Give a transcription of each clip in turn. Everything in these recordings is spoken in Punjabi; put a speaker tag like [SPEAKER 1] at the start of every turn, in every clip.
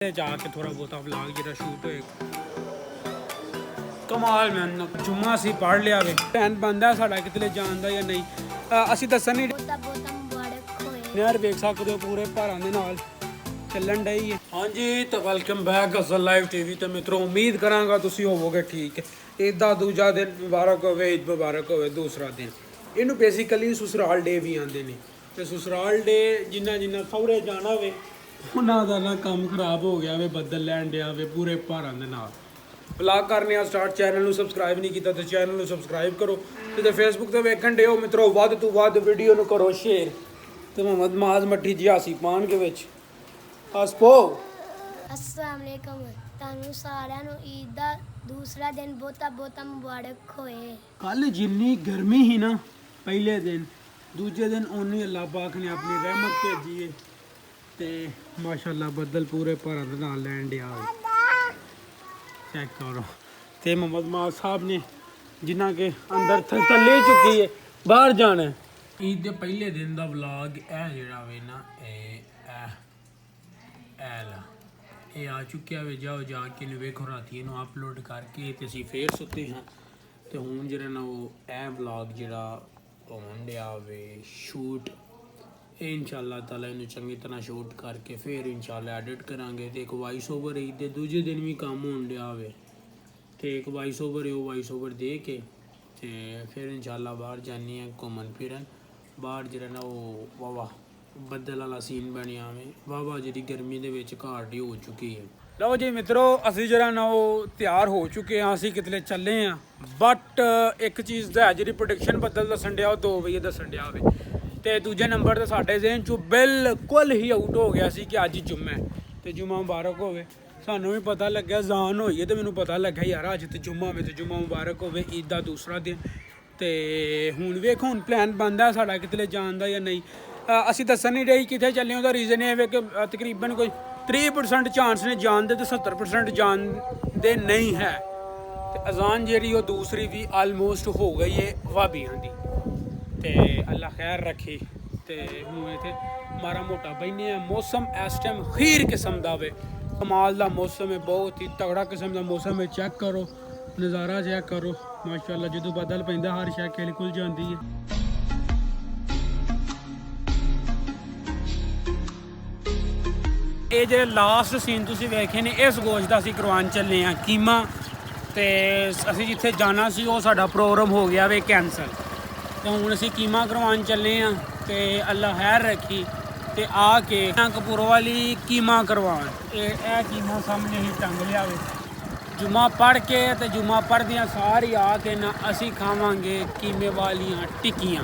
[SPEAKER 1] जाके थोड़ा बहुत व्लॉग ਜਿਹੜਾ ਸ਼ੂਟ ਹੋਏਗਾ। ਕਮਾਲ ਮੈਂ ਜੁਮਾ ਸੀ ਪੜ ਲਿਆ ਵੇ ਪਲਾਨ ਬੰਦਾ ਸਾਡਾ ਕਿਤੇ ਜਾਣ ਦਾ ਜਾਂ ਨਹੀਂ ਅਸੀਂ ਦੱਸਣ ਨਹੀਂ
[SPEAKER 2] ਬਹੁਤਾ ਮੁਬਾਰਕ ਹੋਏ
[SPEAKER 1] ਯਾਰ ਵੇਖ ਸਕਦੇ ਹੋ ਪੂਰੇ ਭਾਰਾਂ ਦੇ ਨਾਲ ਚੱਲਣ ਡਈ ਹੈ। ਹਾਂਜੀ ਤਾਂ ਵੈਲਕਮ ਬੈਕ ਅਸਲ ਲਾਈਵ ਟੀਵੀ ਤੇ ਮਿੱਤਰੋ ਉਮੀਦ ਕਰਾਂਗਾ ਤੁਸੀਂ ਹੋਵੋਗੇ ਠੀਕ। ਇਹਦਾ ਦੂਜਾ ਦਿਨ ਮੁਬਾਰਕ ਹੋਵੇ, ਈਦ ਮੁਬਾਰਕ ਹੋਵੇ। ਦੂਸਰਾ ਦਿਨ ਇਹਨੂੰ ਬੇਸਿਕਲੀ ਸਸੁਰਾਲ ਡੇ ਵੀ ਆਉਂਦੇ ਨੇ ਤੇ ਸਸੁਰਾਲ ਡੇ ਜਿੰਨਾ ਸਹੁਰੇ ਜਾਣਾ ਵੇ ਉਹਨਾਂ ਦਾ ਨਾ ਕੰਮ ਖਰਾਬ ਹੋ ਗਿਆ ਵੇ, ਬੱਦਲ ਲੈਣ ਡਿਆ ਵੇ ਪੂਰੇ ਭਾਰਾਂ ਦੇ ਨਾਲ। ਵਲੌਗ ਕਰਨੇ ਆ ਸਟਾਰਟ। ਚੈਨਲ ਨੂੰ ਸਬਸਕ੍ਰਾਈਬ ਨਹੀਂ ਕੀਤਾ ਤਾਂ ਚੈਨਲ ਨੂੰ ਸਬਸਕ੍ਰਾਈਬ ਕਰੋ ਤੇ ਫੇਸਬੁੱਕ ਤੇ ਵੇਖਣ ਡਿਓ ਮਿੱਤਰੋ ਵੱਧ ਤੋਂ ਵੱਧ ਵੀਡੀਓ ਨੂੰ ਕਰੋ ਸ਼ੇਅਰ ਤੇ ਮੁਹੰਮਦ ਮਾਜ਼ ਮੱਠੀ ਜੀ ਹਾਸੀ ਪਾਣ ਕੇ ਵਿੱਚ ਹਸਪੋ।
[SPEAKER 2] अस्सलाम वालेकुम ਤੁਹਾਨੂੰ ਸਾਰਿਆਂ ਨੂੰ ਈਦ ਦਾ ਦੂਸਰਾ ਦਿਨ ਬਹੁਤਾ ਮੁਬਾਰਕ ਹੋਏ।
[SPEAKER 1] ਕੱਲ ਜਿੰਨੀ ਗਰਮੀ ਸੀ ਨਾ ਪਹਿਲੇ ਦਿਨ, ਦੂਜੇ ਦਿਨ ਉਨੀ ਅੱਲਾਹ ਪਾਕ ਨੇ ਆਪਣੀ ਰਹਿਮਤ ਭੇਜੀ ਹੈ ਤੇ ਮਾਸ਼ਾਅੱਲਾ ਬੱਦਲ ਪੂਰੇ ਭਾਰਾਂ ਦੇ ਨਾਲ ਲੈਣ ਡਿਆ ਵੇ। ਚੈੱਕ ਕਰੋ ਤੇ ਮੁਹੰਮਦ ਮਾਜ਼ ਸਾਹਿਬ ਨੇ ਜਿਨ੍ਹਾਂ ਕੇ ਅੰਦਰ ਥੱਲੇ ਚੁੱਕੀ ਹੈ ਬਾਹਰ ਜਾਣਾ। ਈਦ ਦੇ ਪਹਿਲੇ ਦਿਨ ਦਾ ਵਲੌਗ ਇਹ ਜਿਹੜਾ ਵੇ ਨਾ ਇਹ ਆ ਚੁੱਕਿਆ ਵੇ। ਜਾਓ ਜਾ ਕੇ ਇਹਨੂੰ ਵੇਖੋ, ਰਾਤੀ ਇਹਨੂੰ ਅਪਲੋਡ ਕਰਕੇ ਤੇ ਅਸੀਂ ਫੇਰ ਸੁੱਤੇ ਹਾਂ ਤੇ ਹੁਣ ਜਿਹੜਾ ਨਾ ਉਹ ਇਹ ਵਲੌਗ ਜਿਹੜਾ ਹੋਣ ਡਿਆ ਵੇ ਸ਼ੂਟ, ਇਹ ਇਨਸ਼ਾਅੱਲਾ ਤਾਲਾ ਇਹਨੂੰ ਚੰਗੀ ਤਰ੍ਹਾਂ ਸ਼ੂਟ ਕਰਕੇ ਫਿਰ ਇਨਸ਼ਾਅੱਲਾ ਐਡਿਟ ਕਰਾਂਗੇ ਤੇ ਇੱਕ ਵਾਇਸ ਓਵਰ ਈਦ ਦੇ ਦੂਜੇ ਦਿਨ ਵੀ ਕੰਮ ਹੋਣ ਡਿਆ ਵੇ ਤੇ ਇੱਕ ਵਾਇਸ ਓਵਰ ਉਹ ਵਾਇਸ ਓਵਰ ਦੇ ਕੇ ਤੇ ਫਿਰ ਇਨਸ਼ਾਅੱਲਾ ਬਾਹਰ ਜਾਣੀ ਹੈ ਘੁੰਮਣ ਫਿਰਨ। ਬਾਹਰ ਜਿਹੜਾ ਨਾ ਉਹ ਵਾਵਾ ਬੱਦਲ ਵਾਲਾ ਸੀਨ ਬਣਿਆ ਵੇ, ਵਾਵਾ ਜਿਹੜੀ ਗਰਮੀ ਦੇ ਵਿੱਚ ਘਾਟ ਹੀ ਹੋ ਚੁੱਕੀ ਹੈ। ਲਓ ਜੀ ਮਿੱਤਰੋ ਅਸੀਂ ਜਿਹੜਾ ਨਾ ਉਹ ਤਿਆਰ ਹੋ ਚੁੱਕੇ ਹਾਂ, ਅਸੀਂ ਕਿਤੇ ਚੱਲੇ ਹਾਂ। ਬਟ ਇੱਕ ਚੀਜ਼ ਦਾ ਜਿਹੜੀ ਪ੍ਰੋਡਕਸ਼ਨ ਬੱਦਲ ਦੱਸਣ ਡਿਆ ਉਹ 2 ਵਜੇ ਦੱਸਣ ਡਿਆ ਵੇ ਤੇ ਦੂਜੇ ਨੰਬਰ ਤੇ ਸਾਡੇ ਜ਼ਿਹਨ ਚੋਂ ਬਿਲਕੁਲ ਹੀ ਆਊਟ ਹੋ ਗਿਆ ਸੀ ਕਿ ਅੱਜ ਜੁਮਾ ਹੈ ਤੇ ਜੁਮਾ ਮੁਬਾਰਕ ਹੋਵੇ। ਸਾਨੂੰ ਵੀ ਪਤਾ ਲੱਗਿਆ ਜ਼ਾਨ ਹੋਈ ਹੈ ਤੇ ਮੈਨੂੰ ਪਤਾ ਲੱਗਾ ਯਾਰ ਅੱਜ ਤੇ ਜੁਮਾ ਵੇ ਤੇ ਜੁਮਾ ਮੁਬਾਰਕ ਹੋਵੇ, ਈਦ ਦਾ ਦੂਸਰਾ ਦਿਨ। ਤੇ ਹੁਣ ਵੇਖੋ ਹੁਣ ਪਲਾਨ ਬਣਦਾ ਸਾਡਾ ਕਿਤੇ ਜਾਣ ਦਾ ਜਾਂ ਨਹੀਂ। ਅਸੀਂ ਦੱਸਣ ਨਹੀਂ ਰਹੀ ਕਿੱਥੇ ਚੱਲੇ। ਉਹਦਾ ਰੀਜ਼ਨ ਇਹ ਹੈ ਕਿ ਤਕਰੀਬਨ ਕੋਈ 30% ਚਾਂਸ ਨੇ ਜਾਣ ਦੇ ਤੇ 70% ਜਾਣ ਦੇ ਨਹੀਂ ਹੈ ਤੇ ਅਜ਼ਾਨ ਜਿਹੜੀ ਉਹ ਦੂਸਰੀ ਵੀ ਆਲਮੋਸਟ ਹੋ ਗਈ ਹੈ ਵਾਬੀਆਂ ਦੀ ਤੇ ਅੱਲਾ ਖੈਰ ਰੱਖੇ। ਤੇ ਹੁਣ ਇੱਥੇ ਮਾਰਾ ਮੋਟਾ ਬੈਨੇ ਆ। ਮੌਸਮ ਇਸ ਟਾਈਮ ਖੀਰ ਕਿਸਮ ਦਾ ਵੇ, ਕਮਾਲ ਦਾ ਮੌਸਮ ਹੈ, ਬਹੁਤ ਹੀ ਤਗੜਾ ਕਿਸਮ ਦਾ ਮੌਸਮ ਹੈ। ਚੈੱਕ ਕਰੋ ਨਜ਼ਾਰਾ, ਚੈੱਕ ਕਰੋ ਮਾਸ਼ਾਅੱਲਾ। ਜਦੋਂ ਬੱਦਲ ਪੈਂਦਾ ਹਰ ਸ਼ੈ ਖਿਲ ਖੁੱਲ ਜਾਂਦੀ ਹੈ। ਇਹ ਜਿਹੜੇ ਲਾਸਟ ਸੀਨ ਤੁਸੀਂ ਵੇਖੇ ਨੇ ਇਸ ਗੋਸ਼ਤ ਦਾ ਅਸੀਂ ਕਰਵਾਉਣ ਚੱਲੇ ਹਾਂ ਕੀਮਾ ਤੇ ਅਸੀਂ ਜਿੱਥੇ ਜਾਣਾ ਸੀ ਉਹ ਸਾਡਾ ਪ੍ਰੋਗਰਾਮ ਹੋ ਗਿਆ ਵੇ ਕੈਂਸਲ ਤੇ ਹੁਣ ਅਸੀਂ ਕੀਮਾ ਕਰਵਾਉਣ ਚੱਲੇ ਹਾਂ ਤੇ ਅੱਲਾ ਖੈਰ ਰੱਖੀ ਤੇ ਆ ਕੇ ਕਪੂਰ ਵਾਲੀ ਕੀਮਾ ਕਰਵਾਉਣ। ਇਹ ਕੀਮਾ ਸਾਹਮਣੇ ਹੀ ਟੰਗ ਲਿਆ ਵੇ। ਜੁਮਾ ਪੜ੍ਹ ਕੇ ਤੇ ਜੁਮਾ ਪੜ੍ਹਦਿਆਂ ਸਾਰੀ ਆ ਕੇ ਨਾ ਅਸੀਂ ਖਾਵਾਂਗੇ ਕੀਮੇ ਵਾਲੀਆਂ ਟਿੱਕੀਆਂ।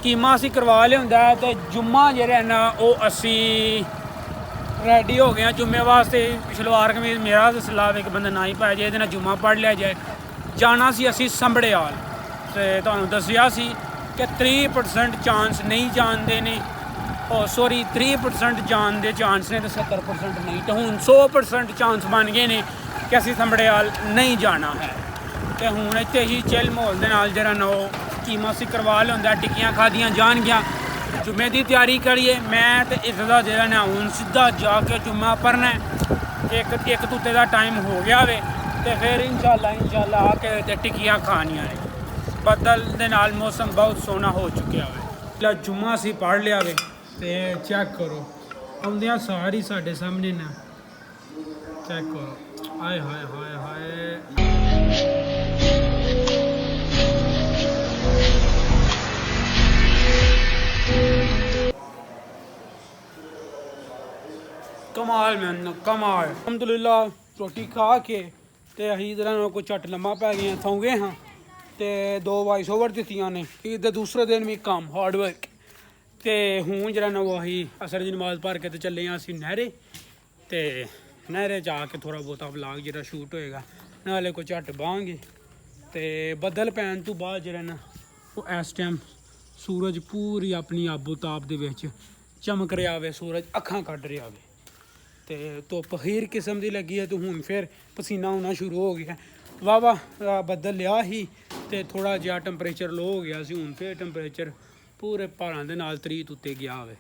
[SPEAKER 1] ਕੀਮਾ ਅਸੀਂ ਕਰਵਾ ਲਿਆਉਂਦਾ ਤੇ ਜੁਮਾ ਜਿਹੜਾ ਨਾ ਉਹ ਅਸੀਂ ਰੈਡੀ ਹੋ ਗਏ ਹਾਂ ਜੁਮੇ ਵਾਸਤੇ। ਸਲਵਾਰ ਕਮੀਜ਼ ਮੇਰਾ ਤੇ ਸਲਾਹ ਇੱਕ ਬੰਦਾ ਨਾ ਹੀ ਪਾਇਆ ਜੇ ਇਹਦੇ ਨਾਲ ਜੁਮਾ ਪੜ੍ਹ ਲਿਆ ਜਾਏ। ਜਾਣਾ ਸੀ ਅਸੀਂ ਸੰਭੜਿਆਲ ਤੇ ਤੁਹਾਨੂੰ ਦੱਸਿਆ ਸੀ ਕਿ 30% ਚਾਂਸ ਨਹੀਂ ਜਾਣਦੇ ਨੇ, ਉਹ ਸੌਰੀ 30% ਜਾਣ ਦੇ ਚਾਂਸ ਨੇ ਤੇ 70% ਨਹੀਂ। ਤੇ ਹੁਣ 100% ਚਾਂਸ ਬਣ ਗਏ ਨੇ ਕਿ ਅਸੀਂ ਸੰਭੜਿਆਲ ਨਹੀਂ ਜਾਣਾ ਹੈ ਤੇ ਹੁਣ ਇੱਥੇ ਹੀ ਚਿਲ ਮਾਹੌਲ ਦੇ ਨਾਲ ਜਿਹੜਾ ਨਾ ਉਹ ਕੀਮਾ ਅਸੀਂ ਕਰਵਾ ਲਿਆਉਂਦਾ। ਟਿੱਕੀਆਂ ਖਾਦੀਆਂ ਜਾਣਗੀਆਂ। ਜੁਮੇ ਦੀ ਤਿਆਰੀ ਕਰੀਏ ਮੈਂ ਤੇ ਇਸ ਦਾ ਜਿਹੜਾ ਨਾ ਹੁਣ ਸਿੱਧਾ ਜਾ ਕੇ ਜੁਮਾ ਪੜ੍ਹਨਾ। ਇੱਕ ਤੂਤੇ ਦਾ ਟਾਈਮ ਹੋ ਗਿਆ ਵੇ ਤੇ ਫਿਰ ਇਨਸ਼ਾਅੱਲਾ ਆ ਕੇ ਤੇ ਟਿੱਕੀਆਂ ਖਾਣੀਆਂ ਨੇ। ਬੱਦਲ ਦੇ ਨਾਲ ਮੌਸਮ ਬਹੁਤ ਸੋਹਣਾ ਹੋ ਚੁੱਕਿਆ ਵੇ। ਜੁਮਾ ਅਸੀਂ ਪੜ੍ਹ ਲਿਆ ਵੇ ਤੇ ਚੈੱਕ ਕਰੋ ਆਉਂਦਿਆਂ ਸਾਰੀ ਸਾਡੇ ਸਾਹਮਣੇ ਨਾ ਚੈੱਕ ਕਰੋ। ਆਏ ਹਾਏ ਹਾਏ ਹਾਏ ਕਮਾਲ ਮੈਨ ਕਮਾਲ। ਅਲਹਮਦੁਲਿਲਾ ਰੋਟੀ ਖਾ ਕੇ ਤੇ ਅਸੀਂ ਜਿਹੜਾ ਕੋਈ ਝੱਟ ਲੰਮਾ ਪੈ ਗਏ ਸੌਂ ਗਏ ਹਾਂ ਤੇ 2 ਵਾਇਸ ਓਵਰ ਦਿੱਤੀਆਂ ਨੇ। ਈਦ ਦੇ ਦੂਸਰੇ ਦਿਨ ਵੀ ਕੰਮ ਹਾਰਡ ਵਰਕ ਤੇ ਹੁਣ ਜਿਹੜਾ ਨਾ ਉਹ ਅਸੀਂ ਅਸਰ ਦੀ ਨਮਾਜ਼ ਪੜ੍ਹ ਕੇ ਤੇ ਚੱਲੇ ਹਾਂ ਅਸੀਂ ਨਹਿਰੇ ਤੇ ਨਹਿਰੇ ਜਾ ਕੇ ਥੋੜ੍ਹਾ ਬਹੁਤਾ ਵਲੌਗ ਜਿਹੜਾ ਸ਼ੂਟ ਹੋਏਗਾ ਨਾਲੇ ਕੋਈ ਝੱਟ ਬਾਹਾਂਗੇ ਤੇ ਬੱਦਲ ਪੈਣ ਤੋਂ ਬਾਅਦ ਜਿਹੜਾ ਨਾ ਉਹ ਇਸ ਟਾਈਮ ਸੂਰਜ ਪੂਰੀ ਆਪਣੀ ਆਬੋ ਤਾਬ ਦੇ ਵਿੱਚ ਚਮਕ ਰਿਹਾ ਵੇ, ਸੂਰਜ ਅੱਖਾਂ ਕੱਢ ਰਿਹਾ ਵੇ ਤੇ ਧੁੱਪ ਹੀਰ ਕਿਸਮ ਦੀ ਲੱਗੀ ਹੈ ਤੇ ਹੁਣ ਫਿਰ ਪਸੀਨਾ ਆਉਣਾ ਸ਼ੁਰੂ ਹੋ ਗਿਆ। ਵਾਵਾ ਬੱਦਲ ਲਿਆ ਹੀ ਤੇ ਥੋੜਾ ਜਿਹਾ ਟੈਂਪਰੇਚਰ ਲੋ ਹੋ ਗਿਆ ਸੀ, ਹੁਣ ਫਿਰ ਟੈਂਪਰੇਚਰ ਪੂਰੇ ਭਾਰਾਂ ਦੇ ਨਾਲ 30 ਉੱਤੇ ਗਿਆ ਹੋਵੇ।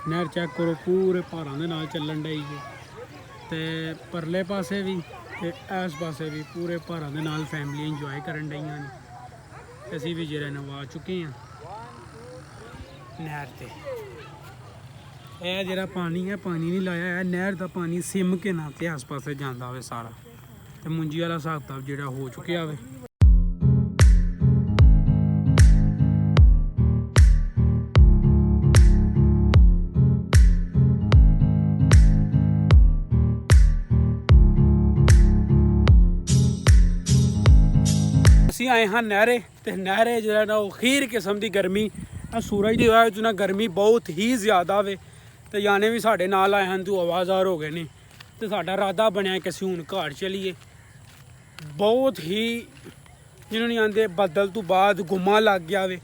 [SPEAKER 1] ਨਹਿਰ ਚੈੱਕ ਕਰੋ, ਪੂਰੇ ਭਾਰਾਂ ਦੇ ਨਾਲ ਚੱਲਣ ਡਈ ਹੈ ਤੇ ਪਰਲੇ ਪਾਸੇ ਵੀ ਤੇ ਇਸ ਪਾਸੇ ਵੀ ਪੂਰੇ ਭਾਰਾਂ ਦੇ ਨਾਲ ਫੈਮਿਲੀ ਇੰਜੋਏ ਕਰਨ ਡਈਆਂ ਨੇ। ਅਸੀਂ ਵੀ ਜਿਹੜਾ ਨਵਾ ਚੁੱਕੇ ਹਾਂ ਨਹਿਰ ਤੇ। ਇਹ ਜਿਹੜਾ ਪਾਣੀ ਹੈ, ਪਾਣੀ ਨਹੀਂ ਲਾਇਆ, ਇਹ ਨਹਿਰ ਦਾ ਪਾਣੀ ਸਿਮ ਕੇ ਨਾ ਤੇ ਆਸ ਪਾਸੇ ਜਾਂਦਾ ਹੋਵੇ ਸਾਰਾ, ਤੇ ਮੁੰਜੀ ਵਾਲਾ ਹਿਸਾਬ ਕਿਤਾਬ ਜਿਹੜਾ ਹੋ ਚੁੱਕਿਆ ਹੋਵੇ। ਅਸੀਂ ਆਏ ਹਾਂ ਨਹਿਰੇ, ਤੇ ਨਹਿਰੇ ਜਿਹੜਾ ਨਾ ਉਹ ਖੀਰ ਕਿਸਮ ਦੀ ਗਰਮੀ, ਆ ਸੂਰਜ ਦੀ ਵਜ੍ਹਾ ਨਾਲ ਗਰਮੀ ਬਹੁਤ ਹੀ ਜ਼ਿਆਦਾ ਵੇ, ਤੇ ਜਾਣੇ ਵੀ ਸਾਡੇ ਨਾਲ ਆਏ ਹਨ ਤੂੰ ਆਵਾਜ਼ਾਰ ਹੋ ਗਏ ਨੇ, ਤੇ ਸਾਡਾ ਇਰਾਦਾ ਬਣਿਆ ਕਿ ਅਸੀਂ ਹੁਣ ਘਰ ਚਲੀਏ। ਬਹੁਤ ਹੀ ਜਿਹਨੂੰ ਨਹੀਂ ਆਂਦੇ ਬੱਦਲ ਤੋਂ ਬਾਅਦ ਗੁੰਮਾ ਲੱਗ ਗਿਆ ਵੇ,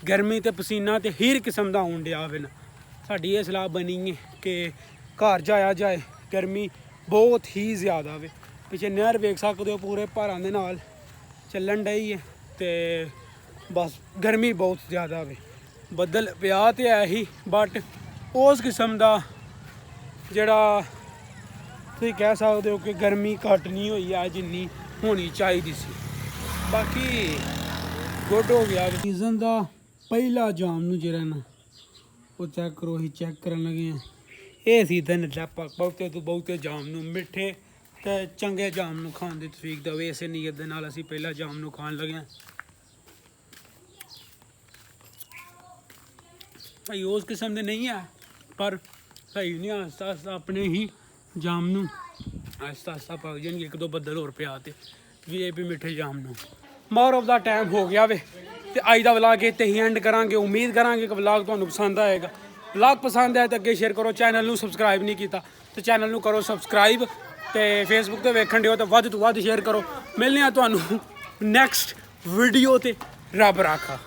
[SPEAKER 1] ਗਰਮੀ ਤੇ ਪਸੀਨਾ ਤੇ ਹੀਰ ਕਿਸਮ ਦਾ ਆਉਣ ਡਿਆ ਵੇ ਨਾ। ਸਾਡੀ ਇਹ ਸਲਾਹ ਬਣੀ ਹੈ ਕਿ ਘਰ ਜਾਇਆ ਜਾਏ, ਗਰਮੀ ਬਹੁਤ ਹੀ ਜ਼ਿਆਦਾ ਵੇ। ਪਿੱਛੇ ਨਹਿਰ ਵੇਖ ਸਕਦੇ ਹੋ ਪੂਰੇ ਭਾਰਾਂ ਦੇ ਨਾਲ ਚੱਲਣ ਡਈ ਹੈ ਤੇ ਬਸ ਗਰਮੀ ਬਹੁਤ ਜ਼ਿਆਦਾ ਵੇ। ਬੱਦਲ ਪਿਆ ਤੇ ਹੈ ਹੀ, ਬਟ ਉਸ ਕਿਸਮ ਦਾ ਜਿਹੜਾ ਤੁਸੀਂ ਕਹਿ ਸਕਦੇ ਹੋ ਕਿ ਗਰਮੀ ਘੱਟ ਨਹੀਂ ਹੋਈ ਆ ਜਿੰਨੀ ਹੋਣੀ ਚਾਹੀਦੀ ਸੀ। ਬਾਕੀ ਗੁੱਡ ਹੋ ਗਿਆ। ਸੀਜ਼ਨ ਦਾ ਪਹਿਲਾ ਜਾਮ ਨੂੰ ਜਿਹੜਾ ਨਾ ਉਹ ਚੈੱਕ ਕਰੋ, ਅਸੀਂ ਚੈੱਕ ਕਰਨ ਲੱਗੇ ਹਾਂ। ਇਹ ਸੀਜ਼ਨ ਬਹੁਤੇ ਤੋਂ ਬਹੁਤੇ ਜਾਮ ਨੂੰ ਮਿੱਠੇ ਤੇ ਚੰਗੇ ਜਾਮ ਨੂੰ ਖਾਣ ਦੀ ਤੌਫੀਕ ਦੇਵੇ। ਇਸੇ ਨੀਅਤ ਦੇ ਨਾਲ ਅਸੀਂ ਪਹਿਲਾ ਜਾਮ ਨੂੰ ਖਾਣ ਲੱਗੇ ਹਾਂ। ਭਾਈ ਉਸ ਕਿਸਮ ਦੇ ਨਹੀਂ ਹੈ, ਪਰ ਸਹੀ ਨਹੀਂ, ਆਸਤਾ ਆਸਤਾ ਆਪਣੇ ਹੀ ਜਾਮ ਨੂੰ ਆਸਤਾ ਆਸਤਾ ਪੱਕ ਜਾਣਗੇ। ਇੱਕ ਦੋ ਬੱਦਲ ਹੋਰ ਪਿਆ ਤੇ ਵੀ ਮਿੱਠੇ ਜਾਮ ਨੂੰ। ਮੋਰ ਆਫ ਦਾ ਟਾਈਮ ਹੋ ਗਿਆ ਵੇ, ਤੇ ਅੱਜ ਦਾ ਵਲੌਗ ਇੱਥੇ ਹੀ ਐਂਡ ਕਰਾਂਗੇ। ਉਮੀਦ ਕਰਾਂਗੇ ਕਿ ਵਲੌਗ ਤੁਹਾਨੂੰ ਪਸੰਦ ਆਏਗਾ। ਵਲੌਗ ਪਸੰਦ ਆਇਆ ਤਾਂ ਅੱਗੇ ਸ਼ੇਅਰ ਕਰੋ। ਚੈਨਲ ਨੂੰ ਸਬਸਕ੍ਰਾਈਬ ਨਹੀਂ ਕੀਤਾ ਤੇ ਚੈਨਲ ਨੂੰ ਕਰੋ ਸਬਸਕ੍ਰਾਈਬ, ਤੇ ਫੇਸਬੁੱਕ ਤੇ ਵੇਖਣ ਦਿਓ ਤਾਂ ਵੱਧ ਤੋਂ ਵੱਧ ਸ਼ੇਅਰ ਕਰੋ। ਮਿਲਦੇ ਹਾਂ ਤੁਹਾਨੂੰ ਨੈਕਸਟ ਵੀਡੀਓ ਤੇ। ਰੱਬ ਰਾਖਾ।